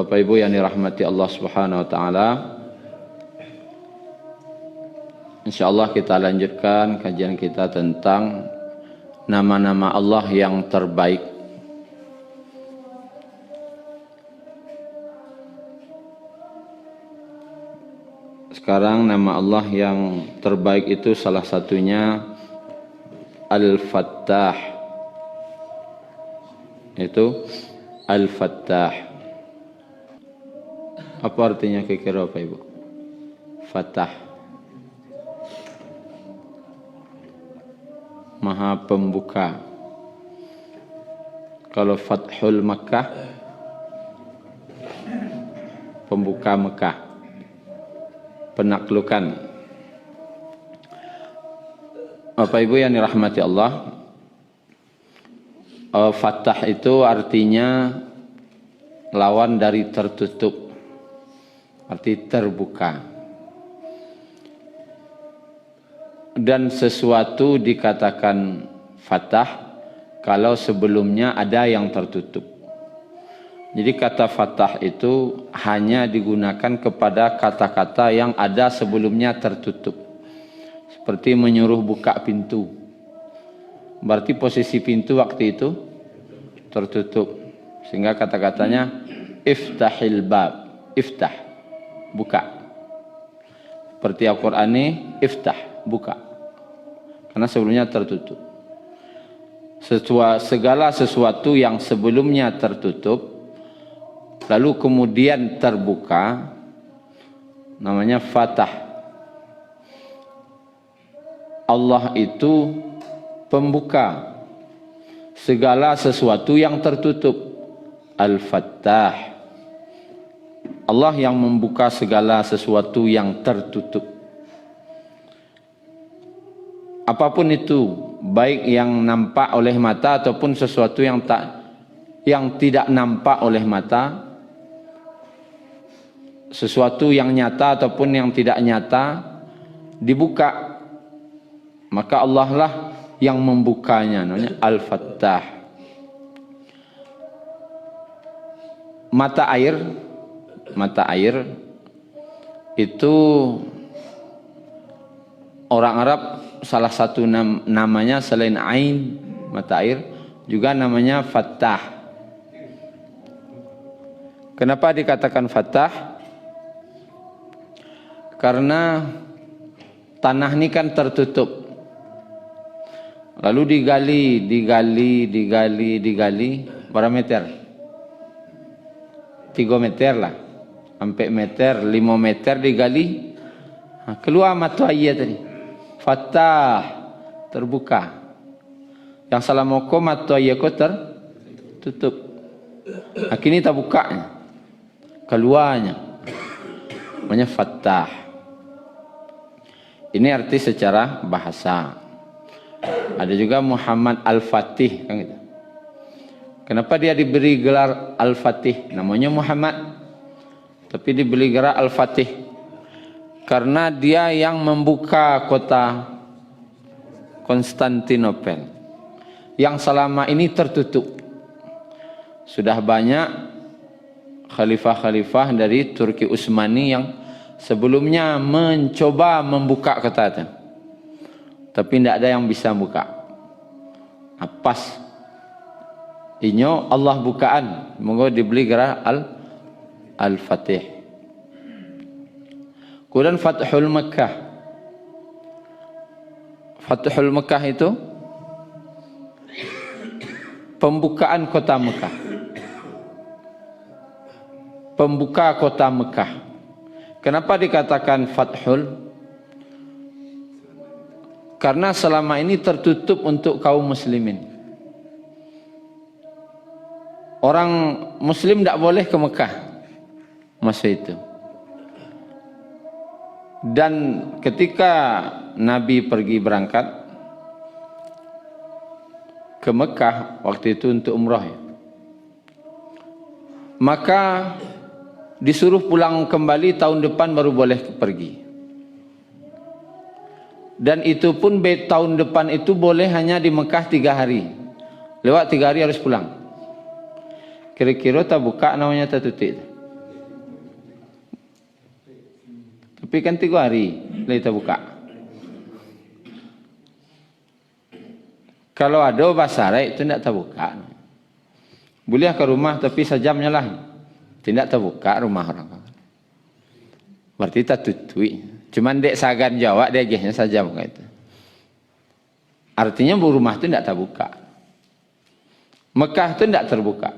Bapak Ibu yang dirahmati Allah Subhanahu wa taala. Insyaallah kita lanjutkan kajian kita tentang nama-nama Allah yang terbaik. Sekarang nama Allah yang terbaik itu salah satunya Al-Fattah. Itu Al-Fattah. Apa artinya kira-kira Bapak Ibu? Fattah. Maha pembuka. Kalau Fathul Makkah, pembuka Mekah, penaklukan. Bapak Ibu yang dirahmati Allah, Fattah itu artinya lawan dari tertutup, arti terbuka. Dan sesuatu dikatakan Fattah kalau sebelumnya ada yang tertutup. Jadi kata Fattah itu hanya digunakan kepada kata-kata yang ada sebelumnya tertutup. Seperti menyuruh buka pintu. Berarti posisi pintu waktu itu tertutup. Sehingga kata-katanya iftahil bab, iftah, buka. Seperti Al-Quran ini iftah, buka. Karena sebelumnya tertutup. Segala sesuatu yang sebelumnya tertutup lalu kemudian terbuka namanya Fattah. Allah itu pembuka segala sesuatu yang tertutup. Al-Fattah. Allah yang membuka segala sesuatu yang tertutup. Apapun itu, baik yang nampak oleh mata ataupun sesuatu yang tidak nampak oleh mata, sesuatu yang nyata ataupun yang tidak nyata dibuka, maka Allah lah yang membukanya, namanya Al-Fattah. Mata air itu orang Arab salah satu namanya selain ain, mata air, juga namanya Fattah. Kenapa dikatakan Fattah? Karena tanah ini kan tertutup. Lalu digali, berapa meter? 3 meter lah. Sampai meter, 5 meter digali. Keluar mata air tadi. Fattah, terbuka. Yang salah moko mata air ko tertutup. Kini tak buka. Keluarnya. Namanya Fattah. Ini arti secara bahasa. Ada juga Muhammad Al-Fatih, kan gitu. Kenapa dia diberi gelar Al-Fatih? Namanya Muhammad, tapi diberi gelar Al-Fatih karena dia yang membuka kota Konstantinopel yang selama ini tertutup. Sudah banyak khalifah-khalifah dari Turki Utsmani yang sebelumnya mencoba membuka kota itu, tapi tidak ada yang bisa buka. Pas inyo Allah bukaan, monggo dibeli gelar Al-Fatih. Kemudian Fathul Makkah. Fathul Makkah itu pembukaan kota Mekah. Pembuka kota Mekah. Kenapa dikatakan Fathul? Karena selama ini tertutup untuk kaum muslimin. Orang muslim tidak boleh ke Mekah masa itu. Dan ketika Nabi pergi berangkat ke Mekah waktu itu untuk umrah, maka disuruh pulang kembali tahun depan baru boleh pergi. Dan itu pun tahun depan itu boleh hanya di Mekah 3 hari. Lewat 3 hari harus pulang. Kira-kira tak buka namanya tertutup. Tapi kan 3 hari kita buka. Kalau ada basare itu tidak terbuka. Boleh ke rumah tapi sejamnya lah. Tidak terbuka rumah orang. Berarti tak tutui. Cuman dek sagan Jawa dia gesnya saja itu. Artinya rumah itu tidak terbuka. Mekah itu tidak terbuka.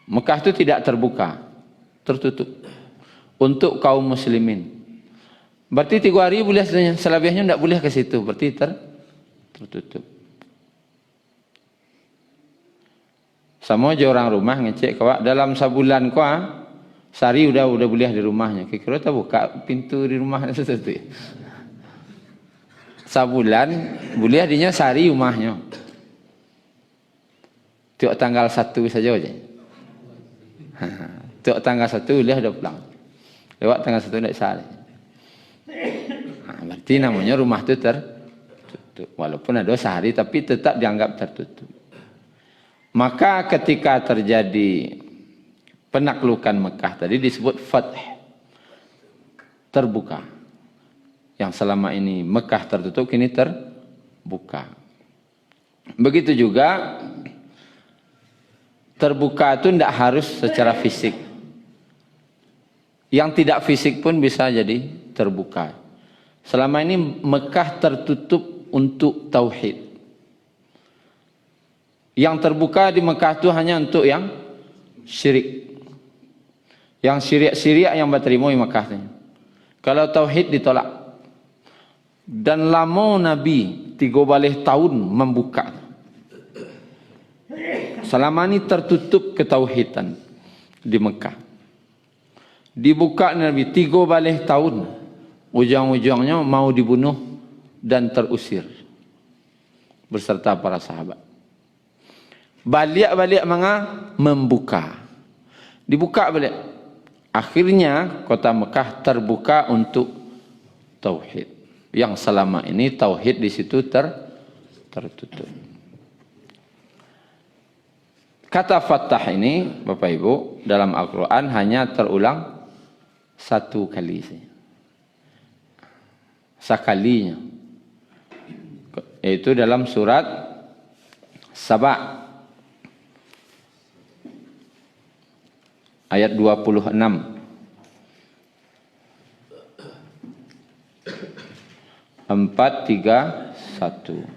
Mekah itu tidak terbuka. Tertutup. Untuk kaum muslimin. Berarti 3 hari boleh, selebihnya tidak boleh ke situ. Berarti tertutup. Sama aja orang rumah ngecek kau dalam sebulan kau sehari udah boleh di rumahnya. Kira-kira tak buka pintu di rumahnya sesuatu. Sebulan boleh adinya sehari rumahnya. Tiap tanggal 1 saja aja. Tiap tanggal 1 boleh ada pulang. Lewat tanggal 1 tidak sehari. Berarti namanya rumah itu tertutup. Walaupun ada sehari tapi tetap dianggap tertutup. Maka ketika terjadi penaklukan Mekah tadi disebut Fath. Terbuka. Yang selama ini Mekah tertutup kini terbuka. Begitu juga terbuka itu tidak harus secara fisik. Yang tidak fisik pun bisa jadi terbuka. Selama ini Mekah tertutup untuk tauhid. Yang terbuka di Mekah itu hanya untuk yang syirik. Yang syirik yang berterima di Mekah. Kalau tauhid ditolak. Dan lama Nabi 3 tahun membuka. Selama ini tertutup ketauhidan di Mekah. Dibuka Nabi 3 tahun. Ujung-ujungnya mau dibunuh dan terusir. Berserta para sahabat. Balik membuka. Dibuka balik. Akhirnya kota Mekah terbuka untuk tauhid. Yang selama ini tauhid di situ tertutup. Kata Fathah ini, Bapak Ibu, dalam Al-Quran hanya terulang 1 kali saja. Sekalinya. Yaitu dalam surat Saba. Ayat 26. 4, 3, 1.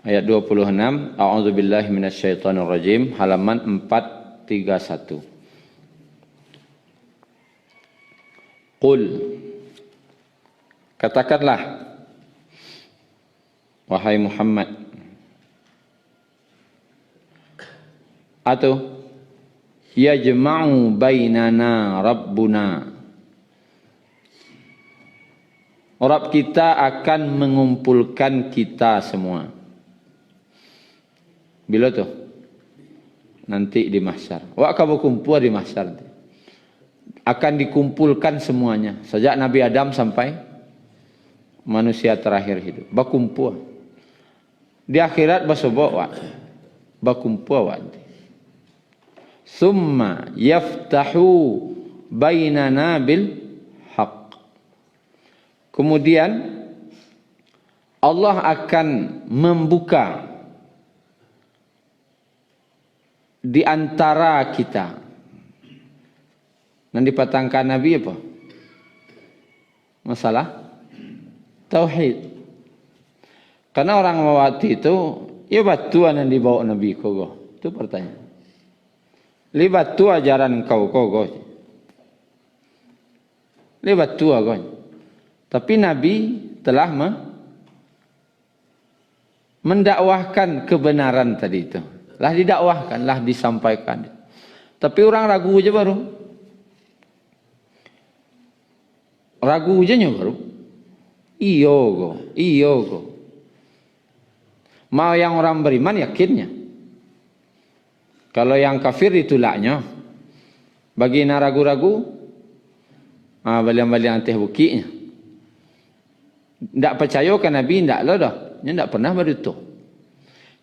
Ayat 26, A'udzubillahi minasyaitonirrajim, halaman 431. Qul, katakanlah, wahai Muhammad, atau yajma'u bainana Rabbuna, Rabb kita akan mengumpulkan kita semua. Bila tu? Nanti di mahsyar. Wak kamu kumpul di mahsyar. Akan dikumpulkan semuanya. Sejak Nabi Adam sampai manusia terakhir hidup. Bakumpul. Di akhirat basobok wak. Bakumpul wak. Summa yaftahu bainana bil haq. Kemudian Allah akan membuka di antara kita. Dan dipatangkan Nabi apa? Masalah tauhid. Karena orang mawati itu, ya batuan yang dibawa Nabi kogo. Itu pertanyaan. Libat tu ajaran kau kogo. Libat tu agon. Tapi Nabi telah mendakwahkan kebenaran tadi itu. Lah didakwahkan, lah disampaikan. Tapi orang ragu aja baru. Ragu aja baru. Iyo go. Mau yang orang beriman yakinnya. Kalau yang kafir ditolaknya. Bagi yang ragu-ragu, balian-balian teh bukinya. Tidak percaya ke Nabi, tidak lah dah. Dia tidak pernah berutuh.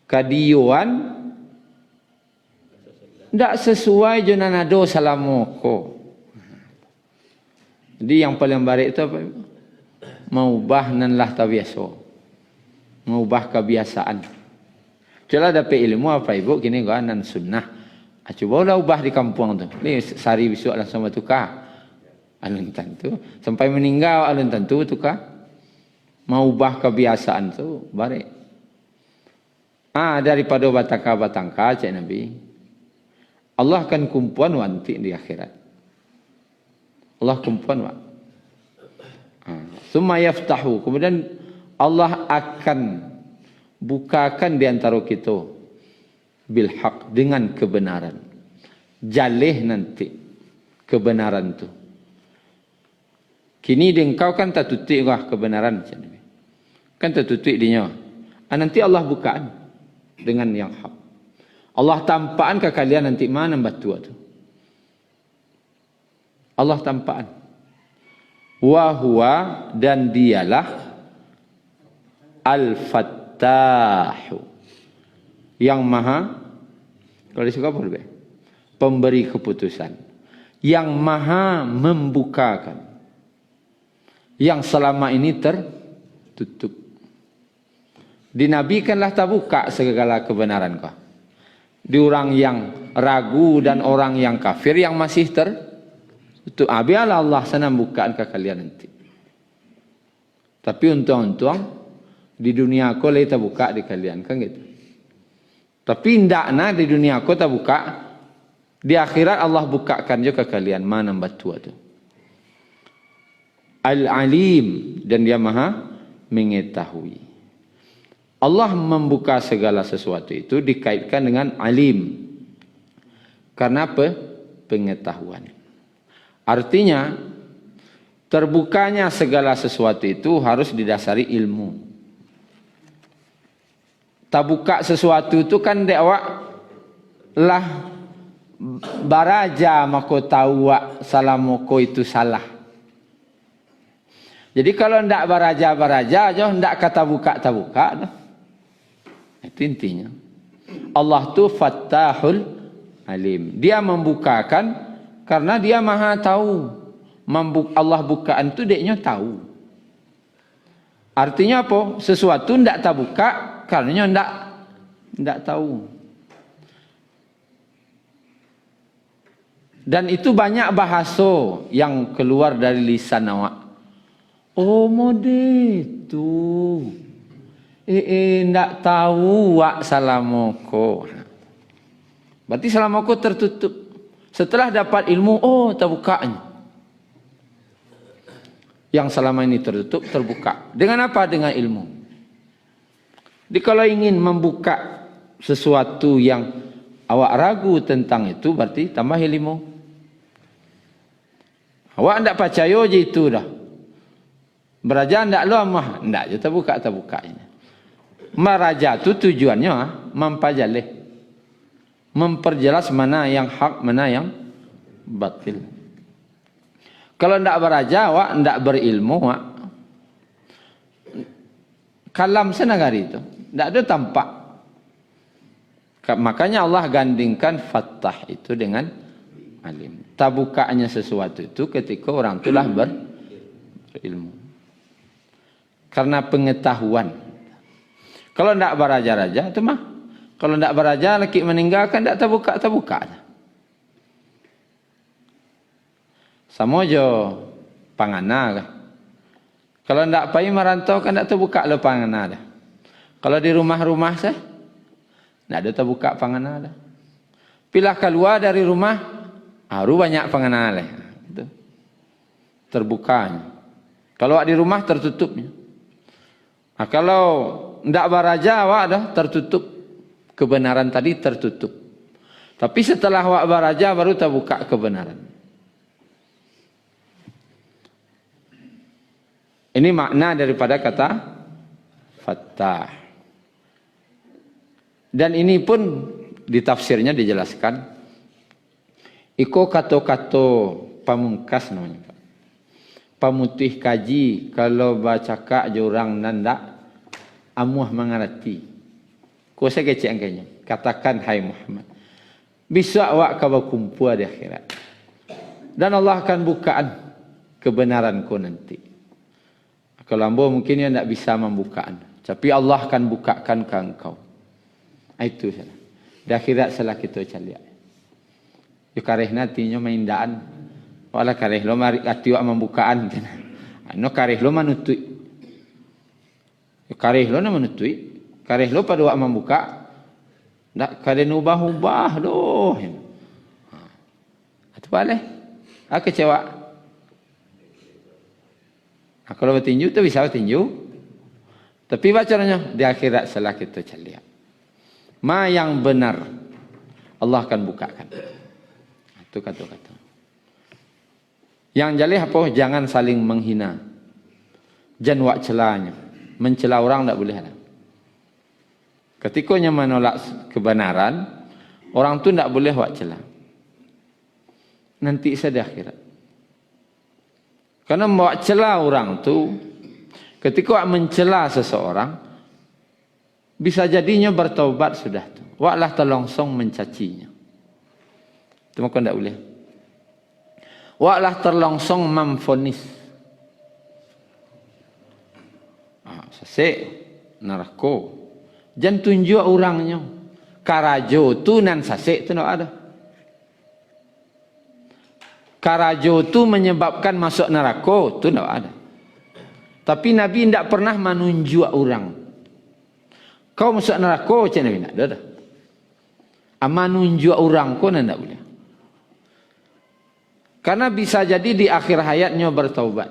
Kadiuan, tidak sesuai jonanado salamoko. Jadi yang paling baik itu apa? Mengubah nanlah tabiaso. Mengubah kebiasaan. Kalau dapat ilmu apa ibu, kini gua nan sunnah. Coba ubah di kampung tu. Ni sehari besok langsung bertukar. Alun tentu. Sampai meninggal alun tentu tukar. Mau ubah kebiasaan tu. Baik. Daripada batangka-batangka cik Nabi. Allah akan kumpulan wanti di akhirat. Allah kumpulan wa. Summa yaftahu. Kemudian Allah akan bukakan di antara kita. Bilhaq, dengan kebenaran. Jalih nanti kebenaran tu. Kini engkau kan tak tutik kebenaran. Kan tak tutik dia. Nanti Allah bukaan dengan yang hak. Allah tampaan ke kalian nanti mana batu tu. Allah tampaan. Wa huwa, dan dialah Al-Fattahu, yang maha, kalau disuka apa lebih? Pemberi keputusan. Yang maha membukakan. Yang selama ini tertutup. Dinabikanlah tak buka segala kebenaran kau. Di orang yang ragu dan orang yang kafir yang masih tertutup. Biarlah Allah sana bukaan ke kalian nanti. Tapi untung-untung di dunia kau lagi tak buka di kalian. Kan gitu. Tapi ndakna di dunia aku tak buka. Di akhirat Allah bukakan juga ke kalian. Mana batu itu. Al-Alim. Dan dia maha mengetahui. Allah membuka segala sesuatu itu dikaitkan dengan alim. Karena apa? Pengetahuan. Artinya, terbukanya segala sesuatu itu harus didasari ilmu. Tak buka sesuatu itu kan awak lah baraja mako tahu salamoko itu salah. Jadi kalau ndak baraja aja ndak kata buka tak buka dah. Itu intinya. Allah tu Fattahul Alim. Dia membukakan karena dia maha tahu. Allah bukaan tu deknya tahu. Artinya apa? Sesuatu ndak tak buka karena ndak tahu. Dan itu banyak bahasa yang keluar dari lisan awak. Oh mode tu. Ndak tahu wak salamoko. Berarti salamoko tertutup. Setelah dapat ilmu, oh terbukanya. Yang selama ini tertutup, terbuka. Dengan apa? Dengan ilmu. Jadi kalau ingin membuka sesuatu yang awak ragu tentang itu, berarti tambah ilmu. Awak tidak percaya je itu dah. Beraja tidak lama, tidak je terbuka. Meraja itu tujuannya mempajalih. Memperjelas mana yang hak, mana yang batil. Kalau tidak beraja, awak tidak berilmu, awak kalam senagari itu. Tidak ada tampak. Makanya Allah gandingkan Fattah itu dengan alim. Tabukanya sesuatu itu ketika orang itulah berilmu. Karena pengetahuan. Kalau tidak beraja-raja itu mah. Kalau tidak beraja laki meninggalkan tidak terbuka. Sama aja pangana. Kalau tidak pergi merantau kan tidak terbuka le pangana dah. Kalau di rumah-rumah saya, tidak ada terbuka pangana dah. Pilah keluar dari rumah, baru banyak pangana leh. Terbukanya. Kalau di rumah tertutupnya. Nah, kalau tidak beraja awak dah tertutup Kebenaran tadi tertutup. Tapi setelah wak baraja baru terbuka kebenaran. Ini makna daripada kata Fattah. Dan ini pun di tafsirnya dijelaskan. Iko kato-kato pamungkas namanya. Pamutih kaji kalau baca kak jurang nanda amuh mengerti. Kuasa kecil angkanya. Katakan hai Muhammad. Bisa awak kau kumpul di akhirat. Dan Allah akan bukaan kebenaranku nanti. Kalau ambo mungkin dia tidak bisa membukaan. Tapi Allah akan bukakan ke engkau. Itu salah. Di akhirat salah kita caliak. Yo kareh nantinya main daan. Wala kareh lo mari ati wak membukaan. No kareh lo manutui. Yo kareh lo na manutui. Kareh lo pada wak membuka. Tak kareh ubah-ubah doh. Itu boleh. Kecewa. Kalau bertinju tu bisa bertinju. Tapi bacanya di akhirat salah kita caliak. Ma yang benar Allah akan bukakan. Itu kata-kata. Yang jalih apa? Jangan saling menghina. Jangan wak celanya. Mencela orang tak boleh. Ketikanya menolak kebenaran, orang tu tak boleh wak cela. Nanti saya di akhirat. Karena wak cela orang tu, ketika wak mencela seseorang, bisa jadinya bertaubat sudah tu. Waklah terlongsong mencacinya. Itu maka tak boleh. Waklah terlongsong memfonis. Sesek, neraka. Jangan tunjuk orangnya. Karajo tu nan sasek tu tak ada. Karajo tu menyebabkan masuk neraka tu tak ada. Tapi Nabi tidak pernah menunjuk orang. Kau masuk neraka macam Nabi nak ada. Ama nunjuk orang pun tidak boleh. Karena bisa jadi di akhir hayatnya bertaubat.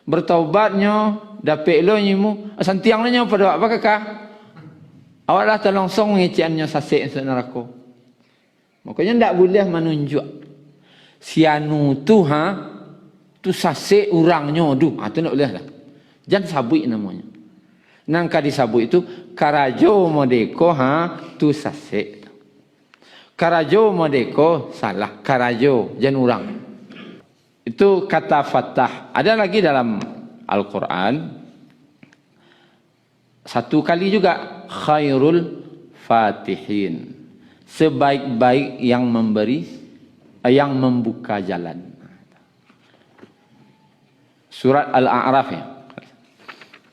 Bertaubatnya dapat lo nyimu santiangnya pada apa kakak? Awaklah terlongsong ngeciannya sasek masuk neraka. Makanya tidak boleh menunjuk. Sianu tu tu sasek orangnya tu. Tu tak boleh lah. Jangan sabui namanya. Nangka disabui itu karajo modeko tu sasek. Karajo modeko salah. Karajo jangan orang. Itu kata Fattah. Ada lagi dalam Al-Quran. Satu kali juga. Khairul Fatihin. Sebaik-baik yang memberi. Yang membuka jalan. Surat Al-A'raf ya.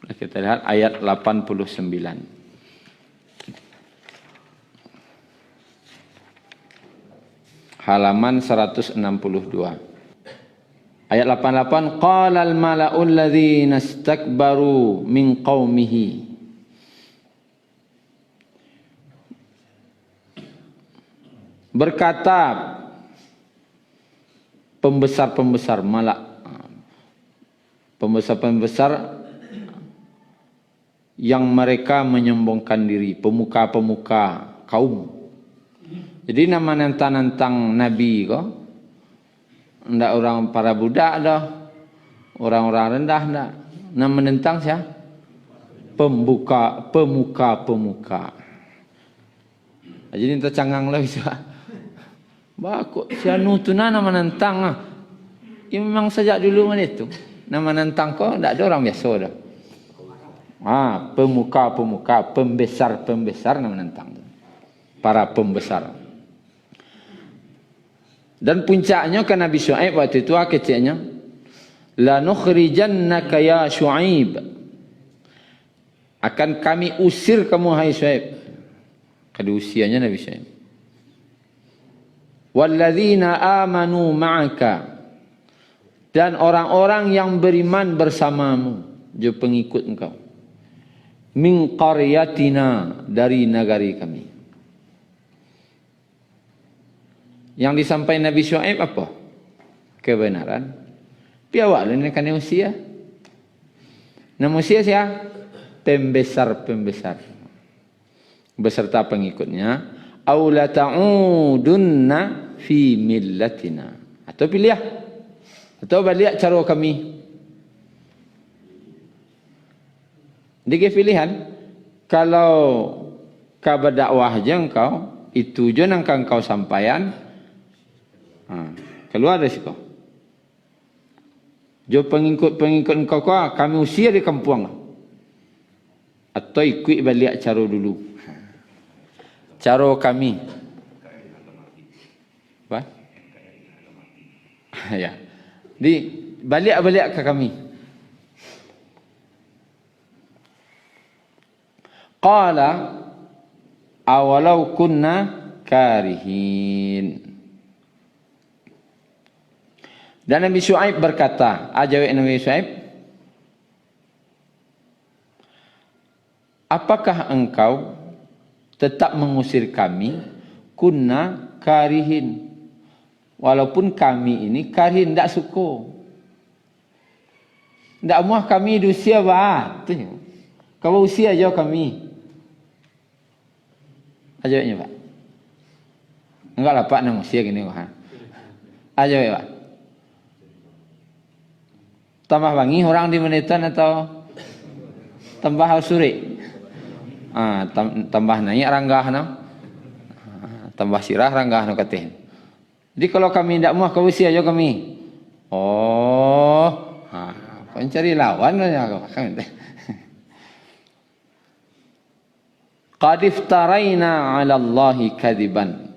Kita lihat ayat 89. Halaman 162. Ayat 88, qala al-mala'ul ladzina istakbaru min qaumihi. Berkata pembesar-pembesar malak. Pembesar-pembesar yang mereka menyombongkan diri, pemuka-pemuka kaum. Jadi nama nantang-nantang Nabi kok. Ndak orang para budak dah. Orang-orang rendah ndak. Nama menentang siapa? Pemuka-pemuka. Jadi kita cangang lah bisa. Bakok sianu tu nama menentang ah. Ya memang sejak dulu mana itu. Nama menentang kok ndak ada orang biasa dah. Pemuka-pemuka, pembesar-pembesar nama menentang. Para pembesar. Dan puncaknya kan Nabi Syuaib waktu itu kecilnya, la nukhrijannaka ya Syuaib, akan kami usir kamu hai Syuaib. Pada usianya Nabi Syuaib. Walladzina amanu ma'aka, dan orang-orang yang beriman bersamamu, je pengikut engkau. Min qaryatina, dari negari kami. Yang disampaikan Nabi Syuaib apa? Kebenaran. Tapi awak ni kan usia. Nama usia siapa? Pembesar-pembesar. beserta pengikutnya, aw la ta'udunna fi millatina, atau pilih atau balik cara kami. Dia pilihan. Kalau kau berdakwah je engkau, itu je nang kau sampaian, keluar dari situ. Jo pengikut engkau kami usir di kampung. Atau ikut balik cara dulu. Cara kami. Apa? Ya. Di balik ke kami. Qala awalau kunna karihin. Dan Nabi Syuaib berkata, ajawab Nabi Syuaib, apakah engkau tetap mengusir kami? Kunna karihin. Walaupun kami ini karihin, tidak suka. Tidak mahu kami diusia bah. Kau usia aja kami. Ajawabnya Pak. Enggak lah Pak, nak usia gini. Ajawab Pak. Tambah wangi orang di menitan atau tambah suri? Tambah naik ranggah no. Tambah sirah ranggah no katih. Jadi kalau kami tidak mau kau usia aja kami. Oh, pencari lawan ya kami. Qad iftaraina 'ala Allahi kadiban.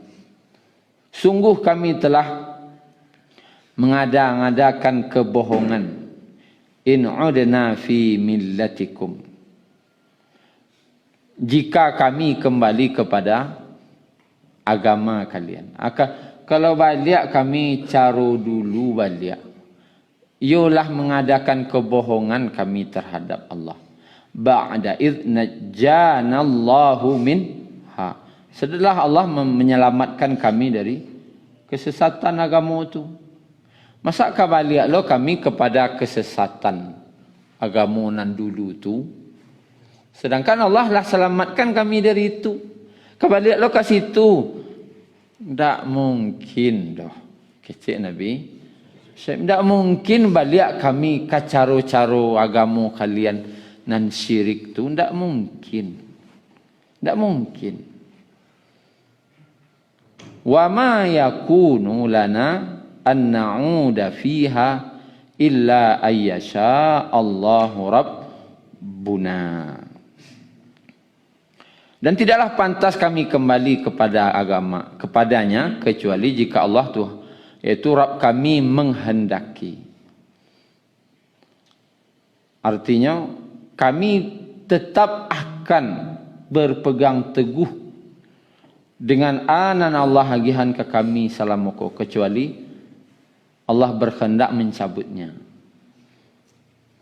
Sungguh kami telah mengada-ngadakan kebohongan. In udna fi millatikum. Jika kami kembali kepada agama kalian. Kalau balik kami caro dulu balik. Yolah mengadakan kebohongan kami terhadap Allah. Ba'da idh najjanallahu minha. Setelah Allah menyelamatkan kami dari kesesatan agama itu. Masa balik lo kami kepada kesesatan agama nan dulu tu. Sedangkan Allah lah selamatkan kami dari itu. Kebalik lo ke situ. Tak mungkin dah. Kecik Nabi. Tak mungkin balik kami ke caro-caro agama kalian nan syirik tu. Tak mungkin. Tak mungkin. Wa ma yakunu lana an na'uda fiha illa ayyasha Allahu Rabbuna. Dan tidaklah pantas kami kembali kepada agama kepadanya kecuali jika Allah tu yaitu Rabb kami menghendaki. Artinya kami tetap akan berpegang teguh dengan anan Allah agihan ke kami salamoko kecuali Allah berkehendak mencabutnya.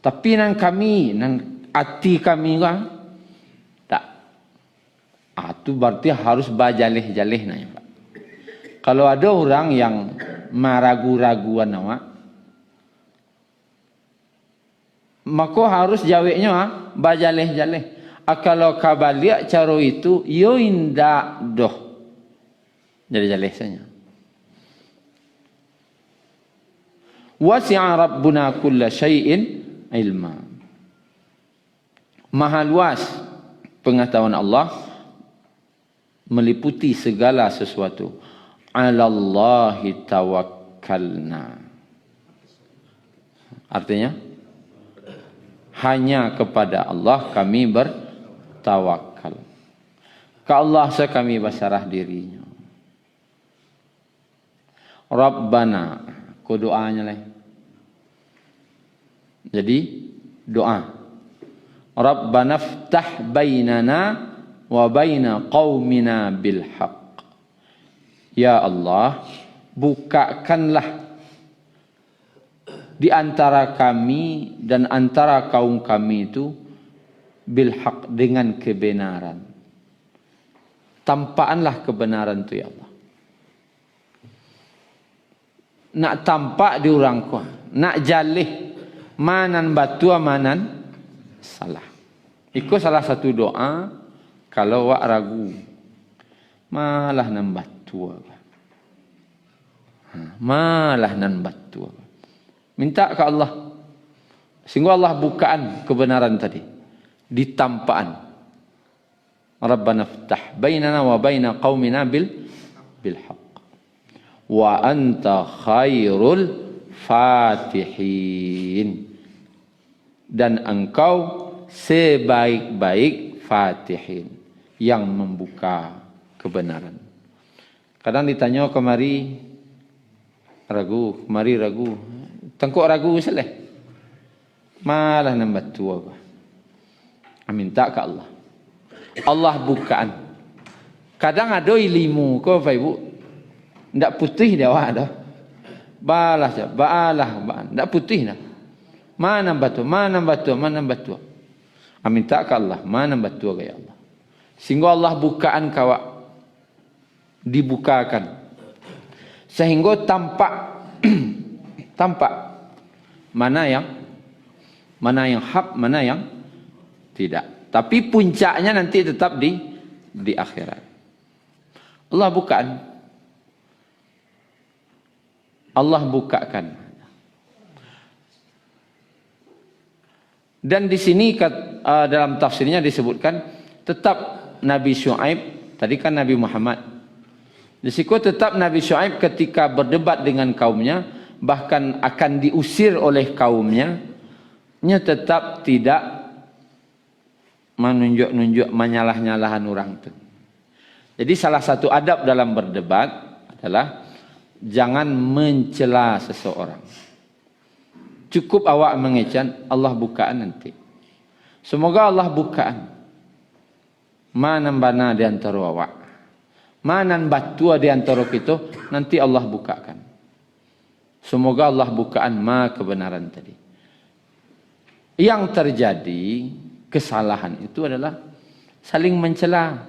Tapi nang kami, nang hati kami kan tak. Itu berarti harus bajalih-jalih nanya Pak. Kalau ada orang yang meragu-raguan awak, maka harus jawabnya bajalih-jalih. Kalau kabaliak caro itu, yo indak doh. Jadi jalih saja. Wasi'a Rabbuna kulla syai'in ilma. Maha luas pengetahuan Allah meliputi segala sesuatu. 'Alallahi tawakkalna. Artinya hanya kepada Allah kami bertawakal. Ke Allah saja kami berserah dirinya. Rabbana, ku doanya lah. Jadi doa. Rabbana ftah bainana wa baina qaumina bil haqq. Ya Allah, bukakanlah di antara kami dan antara kaum kami itu bil haqq, dengan kebenaran. Tampakkanlah kebenaran itu ya Allah. Nak tampak di orang ku, nak jalih manan batu manan salah. Ikut salah satu doa Kalau wak ragu, malah nambah tua. Malah nambah tua. Minta ke Allah. Sehingga Allah bukaan kebenaran tadi. Ditampaan. Rabbana ftah bainana wa baina qaumina bil haqq. Wa anta khairul fatihin. Dan engkau sebaik-baik fatihin. Yang membuka kebenaran. Kadang ditanya kemari ragu, kemari ragu. Tengkuk ragu seleh. Malah nambah tua. Minta ke Allah. Allah bukaan. Kadang ada ilmu ko Bapak Ibu. Ndak putih dia wak dah. Balah je, balah. Ndak putih dah. Mana nambah tua, mana nambah tua, mana nambah tua. Minta ke Allah, mana nambah tua ke Allah. Sehingga Allah bukaan kawak. Dibukakan. Sehingga tampak tampak mana yang hak, mana yang tidak. Tapi puncaknya nanti tetap di akhirat. Allah bukaan. Allah bukakan. Dan di sini dalam tafsirnya disebutkan tetap Nabi Syuaib, tadi kan Nabi Muhammad. Di situ tetap Nabi Syuaib ketika berdebat dengan kaumnya, bahkan akan diusir oleh kaumnya, nya tetap tidak menunjuk-nunjuk menyalah-nyalahan orang itu. Jadi salah satu adab dalam berdebat adalah jangan mencela seseorang. Cukup awak mengecan, Allah bukaan nanti. Semoga Allah bukaan. Mana bana di antara awak. Mana batua di antara kita, nanti Allah bukakan. Semoga Allah bukaan kebenaran tadi. Yang terjadi kesalahan itu adalah saling mencela.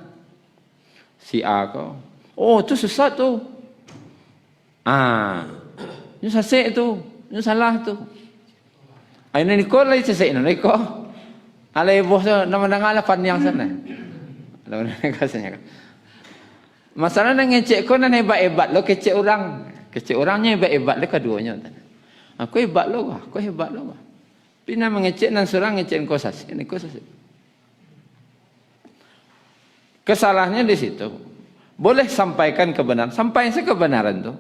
Si A kau, oh itu sesat tu. Ini sesat tu, ini salah tu. Ini kau lagi sesat ni kau. Alai bos tu nama dengar lah yang sana. Lalu kasihnya. Masalah nang ngecek kau nan hebat-hebat lo kecek orang. Kecek orangnya hebat-hebat le keduanya. Aku hebat lo, aku hebat lo. Pina mengecek nan surang ngecek kau sasi, ini kau sasi. Kesalahannya di situ. Boleh sampaikan kebenaran, sampaikan kebenaran tu.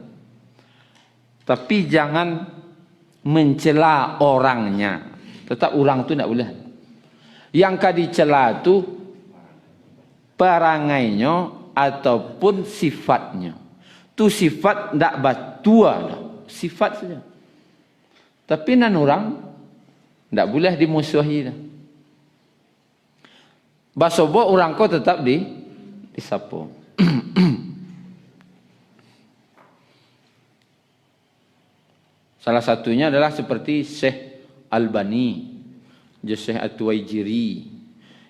Tapi jangan mencela orangnya. Tetap orang tu tak boleh. Yang kadi cela tu perangainya ataupun sifatnya. Tu sifat ndak batua dah. Sifat saja. Tapi nan orang ndak boleh dimusuhi dah. Basobo orang kau tetap disapu. Salah satunya adalah seperti Syekh Albani, Syekh At-Tuwaijiri.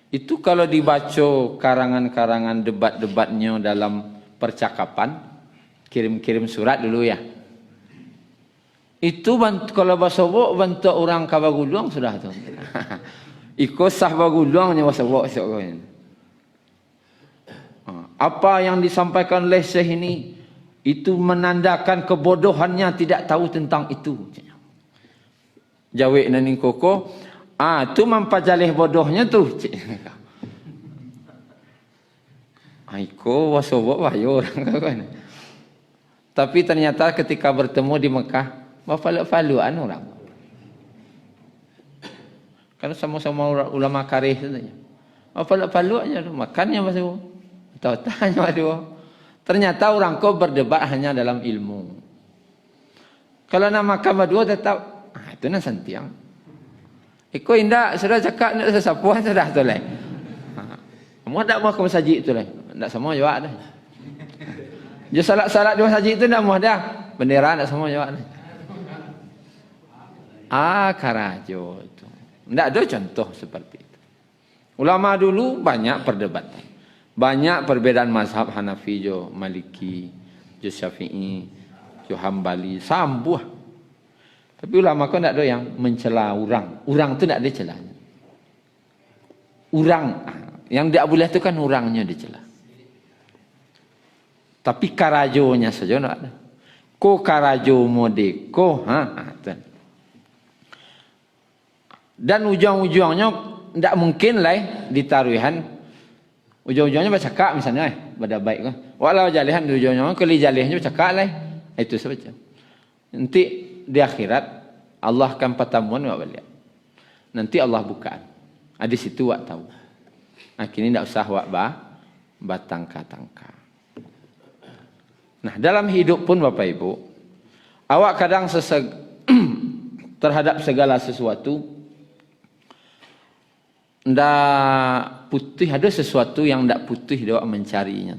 Itu kalau dibaca karangan-karangan debat-debatnya dalam percakapan, kirim-kirim surat dulu ya. Itu kalau basobok bentuk orang kabaguluang sudah tu. Ikut sah baguluangnya basobok esok. Apa yang disampaikan oleh Syekh ini itu menandakan kebodohannya, tidak tahu tentang itu. Jawab nani koko, tu mampajalih bodohnya tu. Aiko wasobok wayo orang kan. Tapi ternyata ketika bertemu di Mekah, falu-faluan orang. Karena sama-sama ulama karih saja. Falu-falu aja makannya masih. Tahu tanya dia. Ternyata orang kau berdebat hanya dalam ilmu. Kalau nak makan berdua tetap, itu nak sentiang. Iko indah sudah cakap nak sesapuan sudah tu lah. Kamu tak mau ke masjid itu lah. Tak semua jawab dah. Dia salat-salat di masjid itu tak mau dah. Bendera tak semua jawab dah. Karajo itu. Tak ada contoh seperti itu. Ulama dulu banyak perdebatan. Banyak perbedaan mazhab Hanafi jo, Maliki, jo Syafi'i, jo Hambali, sambuh. Tapi ulama kau tak ada yang mencela orang. Orang tu tak ada celahnya. Orang Yang tidak boleh itu kan orangnya dicela. Tapi karajonya saja tidak ada. Ko karajo mode ko dan ujung-ujungnya tidak mungkin lah ditaruhan. Ujung-ujungnya bercakap misalnya pada baik kan. Walau jalihan di ujung-ujungnya kali jalihnya bercakap lah. Itu saja. Nanti di akhirat Allah akan pertemuan enggak balik. Nanti Allah bukaan. Di situ wak tahu. Akhirnya tidak usah wak batangka-tangka. Nah, dalam hidup pun Bapak Ibu, awak kadang terhadap segala sesuatu ndak putih, ada sesuatu yang ndak putih dia mencarinya.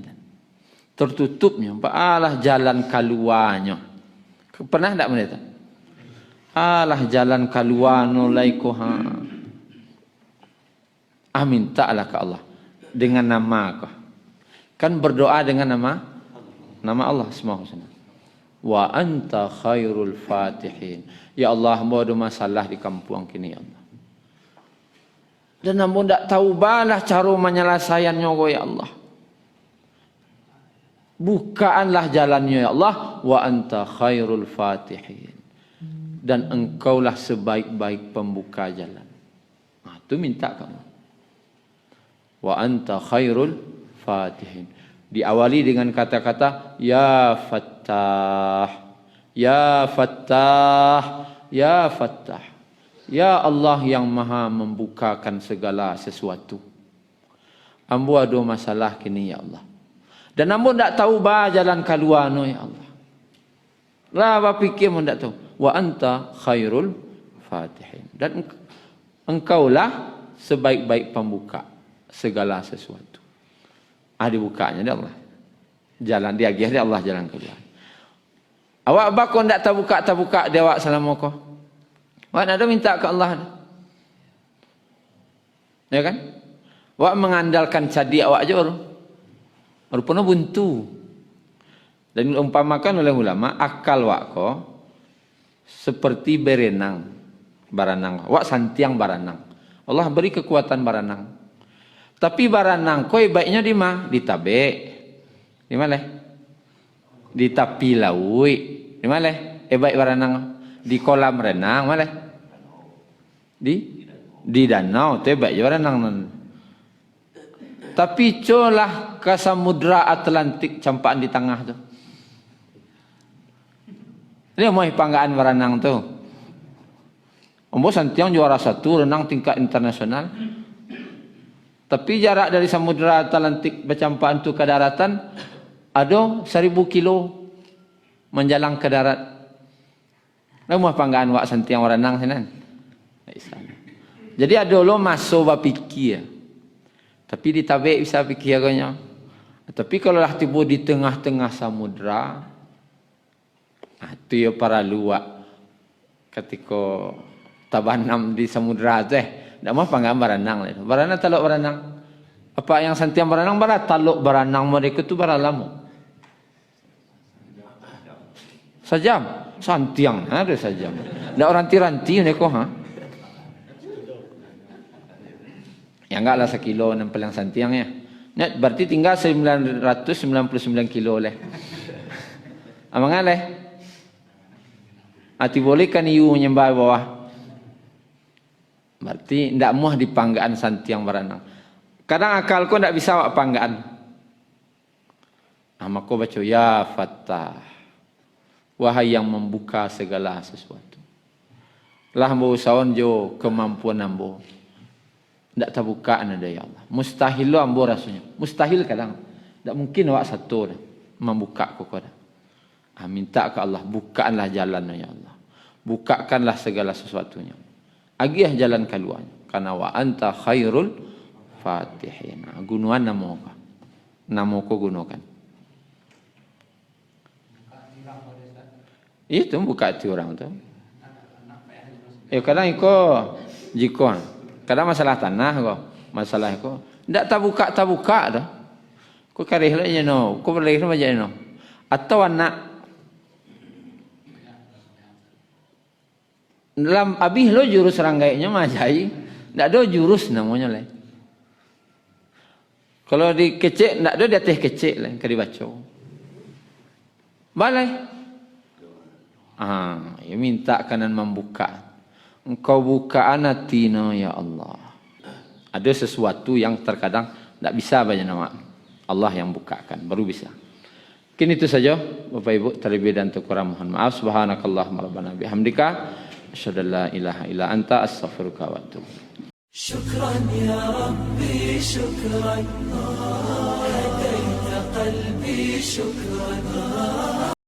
Tertutupnya, alah jalan keluarnya. Pernah ndak mendengar? Alah jalan keluar nolai koha. Mintalah ke Allah dengan nama kau. Kan berdoa dengan nama Allah SWT. Wa anta khairul fatihin. Ya Allah, hamba ada masalah di kampung kini ya Allah. Dan hamba tak tahu balah cara menyelesaikannya ya Allah. Bukaanlah jalannya ya Allah. Wa anta khairul fatihin. Dan engkaulah sebaik-baik pembuka jalan. Nah, itu minta kamu. Wa anta khairul fatihin. Diawali dengan kata-kata ya Fattah, ya Fattah, ya Fattah. Ya Allah yang maha membukakan segala sesuatu. Ambo ada masalah kini ya Allah. Dan ambo tak tahu bah jalan keluar no ya Allah. Lah apa fikir ambo tak tahu. Wa anta khairul fatihin. Dan engkaulah sebaik-baik pembuka segala sesuatu. Dibukanya dia Allah. Jalan dia dia Allah jalan keluar. Awak bakon tak terbuka dia awak salamoko. Awak ada minta ke Allah. Ya kan? Awak mengandalkan cadi awak aja rupanya buntu. Dan umpamakan oleh ulama akal awak ko seperti berenang, baranang. Awak santiang baranang. Allah beri kekuatan baranang. Tapi baranang koi baiknya di mana? Di tabe. Di mana? Di tapi laui. Di mana? Baik baranang di kolam renang mana? Di danau teh baik baranang. Tapi colah ke samudra Atlantik campaan di tengah tu. Ini mau panggaan baranang tu. Ombo santiang juara 1 renang tingkat internasional. Tapi jarak dari samudra Atlantik bercampaan tu ke daratan ada 1000 kilo menjalang ke darat. Rumah panggaan wak santiang waranang sinan. Jadi ada lo masuk bapikir. Tapi di tabik bisa fikir agaknya. Tapi kalau lah tiba di tengah-tengah samudra, itu ya para luak ketika tabanam di samudra teh. Tidak mau panggang baranang. Baranang taluk baranang. Apa yang santiang baranang barat taluk baranang mereka tu baralamu. Sajam. Santiang ada sajam. Tidak orang tiranti mereka Ya enggak lah 1 kilo nempel yang santiang ya. Berarti tinggal 999 kilo leh. Amang leh. Ati boleh kan iu nyembah bawah. Berarti tidak muah di panggaan santiang baranang. Kadang akal kau tidak bisa awak panggaan. Maka baca ya Fattah. Wahai yang membuka segala sesuatu. Lah ambo usahawan jo kemampuan ambo. Tidak terbuka ada ya Allah. Mustahil lo ambo rasanya. Mustahil kadang. Tidak mungkin awak satu dah membuka kau dah. Minta ke Allah bukaanlah jalan ya Allah. Bukakanlah segala sesuatunya. Agiah jalan keluarnya. Karena wa anta khairul fatihin. Gunuan namoka. Namoko gunakan. Itu buka hati orang tu. Kadang ikut jikon. Kadang masalah tanah kau. Masalah kau. Tak terbuka dah. Kau karih lah je no. Kau berlih lah je no. Atau anak. Dalam abih lo jurus ranggainya majai. Tak ada jurus namanya lah. Kalau di kecil, tak ada di atas kecil lah yang dibaca. Balai. Ya minta kanan membuka. Engkau bukaan hatina ya Allah. Ada sesuatu yang terkadang tak bisa banyak nama. Allah yang bukakan, baru bisa. Mungkin itu saja Bapak Ibu, terlebih dan terkurang mohon maaf. Subhanakallahumma rabbana bihamdika asyhadu an la ilaha illa anta astaghfiruka wa atubu ilaik. شكرا يا ربي شكرا هديت قلبي شكرا